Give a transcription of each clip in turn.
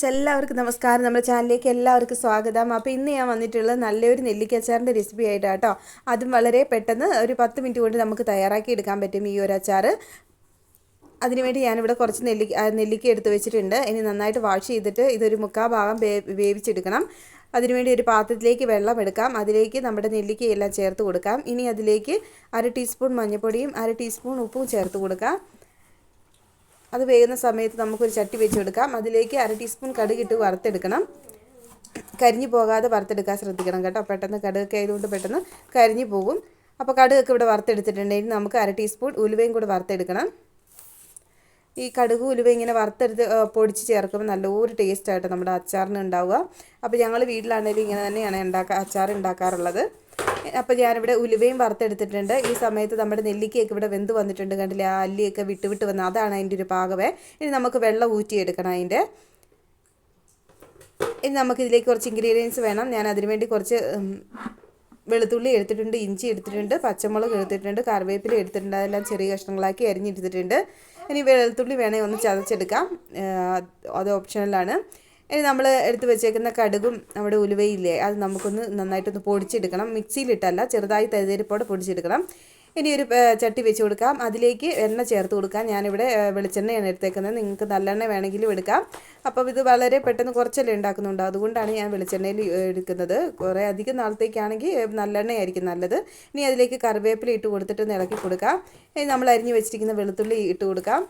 എല്ലാവർക്കും നമസ്കാരം. നമ്മുടെ ചാനലിലേക്ക് എല്ലാവർക്കും സ്വാഗതം. അപ്പോൾ ഇന്ന് ഞാൻ വന്നിട്ടുള്ളത് നല്ലൊരു നെല്ലിക്കച്ചാറിൻ്റെ റെസിപ്പി ആയിട്ടാണ് കേട്ടോ. അതും വളരെ പെട്ടെന്ന് ഒരു 10 മിനിറ്റ് കൊണ്ട് നമുക്ക് തയ്യാറാക്കി എടുക്കാൻ പറ്റും ഈ ഒരു അച്ചാർ. അതിനുവേണ്ടി ഞാനിവിടെ കുറച്ച് നെല്ലിക്ക എടുത്ത് വെച്ചിട്ടുണ്ട്. ഇനി നന്നായിട്ട് വാഷ് ചെയ്തിട്ട് ഇതൊരു 3/4 ഭാഗം വേവിച്ചെടുക്കണം. അതിനുവേണ്ടി ഒരു പാത്രത്തിലേക്ക് വെള്ളം എടുക്കാം. അതിലേക്ക് നമ്മുടെ നെല്ലിക്കയെല്ലാം ചേർത്ത് കൊടുക്കാം. ഇനി അതിലേക്ക് 1/2 ടീസ്പൂൺ മഞ്ഞൾപ്പൊടിയും 1/2 ടീസ്പൂൺ ഉപ്പും ചേർത്ത് കൊടുക്കാം. അത് വേകുന്ന സമയത്ത് നമുക്കൊരു ചട്ടി വെച്ച് കൊടുക്കാം. അതിലേക്ക് 1/2 ടീസ്പൂൺ കടുകിട്ട് വറുത്തെടുക്കണം. കരിഞ്ഞു പോകാതെ വറുത്തെടുക്കാൻ ശ്രദ്ധിക്കണം കേട്ടോ. പെട്ടെന്ന് കടുകൊക്കെ ആയതുകൊണ്ട് പെട്ടെന്ന് കരിഞ്ഞു പോകും. അപ്പോൾ കടുകൊക്കെ ഇവിടെ വറുത്തെടുത്തിട്ടുണ്ടെങ്കിൽ നമുക്ക് 1/2 ടീസ്പൂൺ ഉലുവയും കൂടെ വറുത്തെടുക്കണം. ഈ കടുക് ഉലുവ ഇങ്ങനെ വറുത്തെടുത്ത് പൊടിച്ച് ചേർക്കുമ്പോൾ നല്ലൊരു ടേസ്റ്റായിട്ട് നമ്മുടെ അച്ചാറിന് ഉണ്ടാവുക. അപ്പോൾ ഞങ്ങൾ വീട്ടിലാണെങ്കിലും ഇങ്ങനെ തന്നെയാണ് അച്ചാർ ഉണ്ടാക്കാറുള്ളത്. അപ്പോൾ ഞാനിവിടെ ഉലുവയും വറുത്തെടുത്തിട്ടുണ്ട്. ഈ സമയത്ത് നമ്മുടെ നെല്ലിക്കയൊക്കെ ഇവിടെ വെന്ത് വന്നിട്ടുണ്ട്. കണ്ടില്ലേ, ആ അല്ലിയൊക്കെ വിട്ട് വന്ന്, അതാണ് അതിൻ്റെ ഒരു പാകമേ. ഇനി നമുക്ക് വെള്ളം ഊറ്റിയെടുക്കണം അതിൻ്റെ. ഇനി നമുക്കിതിലേക്ക് കുറച്ച് ഇൻഗ്രീഡിയൻസ് വേണം. ഞാൻ അതിനുവേണ്ടി കുറച്ച് വെളുത്തുള്ളി എടുത്തിട്ടുണ്ട്, ഇഞ്ചി എടുത്തിട്ടുണ്ട്, പച്ചമുളക് എടുത്തിട്ടുണ്ട്, കറിവേപ്പില എടുത്തിട്ടുണ്ട്. അതെല്ലാം ചെറിയ കഷ്ണങ്ങളാക്കി അരിഞ്ഞെടുത്തിട്ടുണ്ട്. ഇനി വെളുത്തുള്ളി വേണമെങ്കിൽ ഒന്ന് ചതച്ചെടുക്കാം, അത് ഓപ്ഷണലാണ്. ഇനി നമ്മൾ എടുത്ത് വെച്ചേക്കുന്ന കടുകും നമ്മുടെ ഉലുവയില്ലേ, അത് നമുക്കൊന്ന് നന്നായിട്ടൊന്ന് പൊടിച്ചെടുക്കണം. മിക്സിയിലിട്ടല്ല, ചെറുതായി തരിതരിപ്പോടെ പൊടിച്ചെടുക്കണം. ഇനി ഒരു ചട്ടി വെച്ച് കൊടുക്കാം. അതിലേക്ക് എണ്ണ ചേർത്ത് കൊടുക്കാം. ഞാനിവിടെ വെളിച്ചെണ്ണയാണ് എടുത്തേക്കുന്നത്. നിങ്ങൾക്ക് നല്ലെണ്ണ വേണമെങ്കിലും എടുക്കാം. അപ്പം ഇത് വളരെ പെട്ടെന്ന് കുറച്ചല്ലേ ഉണ്ടാക്കുന്നുണ്ട്, അതുകൊണ്ടാണ് ഞാൻ വെളിച്ചെണ്ണയിൽ എടുക്കുന്നത്. കുറേ അധികം നാളത്തേക്കാണെങ്കിൽ നല്ലെണ്ണയായിരിക്കും നല്ലത്. ഇനി അതിലേക്ക് കറിവേപ്പില ഇട്ട് കൊടുത്തിട്ട് ഇളക്കി കൊടുക്കാം. ഇനി നമ്മൾ അരിഞ്ഞ് വെച്ചിരിക്കുന്ന വെളുത്തുള്ളി ഇട്ട് കൊടുക്കാം.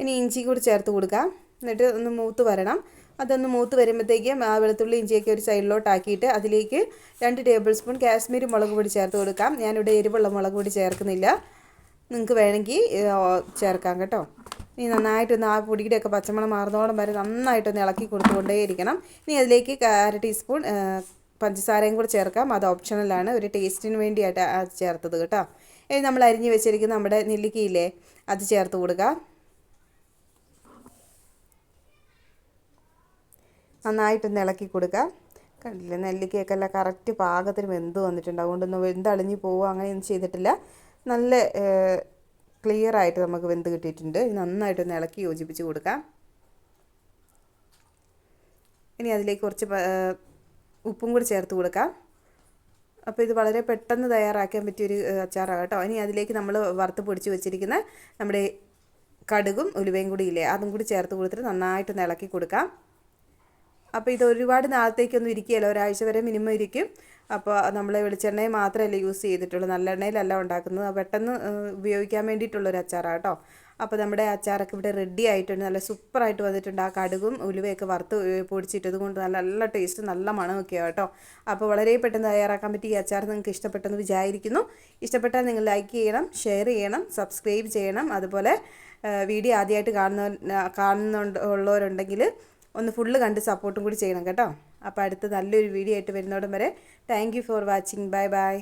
ഇനി ഇഞ്ചി കൂടി ചേർത്ത് കൊടുക്കാം. എന്നിട്ട് ഒന്ന് മൂത്ത് വരണം. അതൊന്ന് മൂത്ത് വരുമ്പോഴത്തേക്കും ആ വെളുത്തുള്ളി ഇഞ്ചിയൊക്കെ ഒരു സൈഡിലോട്ടാക്കിയിട്ട് അതിലേക്ക് 2 ടേബിൾ സ്പൂൺ കാശ്മീരി മുളക് പൊടി ചേർത്ത് കൊടുക്കാം. ഞാനിവിടെ എരിവുള്ള മുളക് പൊടി ചേർക്കുന്നില്ല, നിങ്ങൾക്ക് വേണമെങ്കിൽ ചേർക്കാം കേട്ടോ. ഇനി നന്നായിട്ടൊന്ന് ആ പൊടിയുടെയൊക്കെ പച്ചമണം മാറുന്നോളം വരെ നന്നായിട്ടൊന്ന് ഇളക്കി കൊടുത്തുകൊണ്ടേയിരിക്കണം. ഇനി അതിലേക്ക് 1/2 ടീസ്പൂൺ പഞ്ചസാരയും കൂടി ചേർക്കാം. അത് ഓപ്ഷണലാണ്, ഒരു ടേസ്റ്റിന് വേണ്ടിയിട്ട് അത് ചേർത്തത് കേട്ടോ. ഇനി നമ്മൾ അരിഞ്ഞ് വെച്ചിരിക്കുന്ന നമ്മുടെ നെല്ലിക്കയില്ലേ, അത് ചേർത്ത് കൊടുക്കാം. നന്നായിട്ടൊന്ന് ഇളക്കി കൊടുക്കുക. കണ്ടില്ലേ, നെല്ലിക്കയൊക്കെ എല്ലാം കറക്റ്റ് പാകത്തിന് വെന്ത് വന്നിട്ടുണ്ട്. അതുകൊണ്ടൊന്നും വെന്തളിഞ്ഞ് പോവുക അങ്ങനെയൊന്നും ചെയ്തിട്ടില്ല. നല്ല ക്ലിയറായിട്ട് നമുക്ക് വെന്ത് കിട്ടിയിട്ടുണ്ട്. നന്നായിട്ടൊന്ന് ഇളക്കി യോജിപ്പിച്ച് കൊടുക്കാം. ഇനി അതിലേക്ക് കുറച്ച് ഉപ്പും കൂടി ചേർത്ത് കൊടുക്കാം. അപ്പോൾ ഇത് വളരെ പെട്ടെന്ന് തയ്യാറാക്കാൻ പറ്റിയൊരു അച്ചാറാണ് കേട്ടോ. ഇനി അതിലേക്ക് നമ്മൾ വറുത്ത് പൊടിച്ച് വെച്ചിരിക്കുന്ന നമ്മുടെ കടുകും ഉലുവയും കൂടി ഇല്ലേ, അതും കൂടി ചേർത്ത് കൊടുത്തിട്ട് നന്നായിട്ടൊന്ന് ഇളക്കി കൊടുക്കാം. അപ്പോൾ ഇത് ഒരുപാട് നാളത്തേക്കൊന്നും ഇരിക്കുകയില്ല, ഒരാഴ്ച വരെ മിനിമം ഇരിക്കും. അപ്പോൾ നമ്മൾ വെളിച്ചെണ്ണയെ മാത്രമല്ല യൂസ് ചെയ്തിട്ടുള്ളൂ, നല്ലെണ്ണയിലല്ല ഉണ്ടാക്കുന്നത്. പെട്ടെന്ന് ഉപയോഗിക്കാൻ വേണ്ടിയിട്ടുള്ളൊരു അച്ചാറാണ് കേട്ടോ. അപ്പോൾ നമ്മുടെ അച്ചാറൊക്കെ ഇവിടെ റെഡി ആയിട്ടുണ്ട്. നല്ല സൂപ്പറായിട്ട് വന്നിട്ടുണ്ട്. ആ കടുകും ഉലുവയൊക്കെ വറുത്ത് പൊടിച്ചിട്ടത് കൊണ്ട് നല്ല ടേസ്റ്റ്, നല്ല മണമൊക്കെയാണ് കേട്ടോ. അപ്പോൾ വളരെ പെട്ടെന്ന് തയ്യാറാക്കാൻ പറ്റി ഈ അച്ചാർ നിങ്ങൾക്ക് ഇഷ്ടപ്പെട്ടെന്ന് വിചാരിക്കുന്നു. ഇഷ്ടപ്പെട്ടാൽ നിങ്ങൾ ലൈക്ക് ചെയ്യണം, ഷെയർ ചെയ്യണം, സബ്സ്ക്രൈബ് ചെയ്യണം. അതുപോലെ വീഡിയോ ആദ്യമായിട്ട് കാണുന്നുള്ളവരുണ്ടെങ്കിൽ ഒന്ന് ഫുള്ള് കണ്ട് സപ്പോർട്ടും കൂടി ചെയ്യണം കേട്ടോ. അപ്പോൾ അടുത്ത നല്ലൊരു വീഡിയോ ആയിട്ട് വരുന്നോടം വരെ thank you for watching. Bye bye.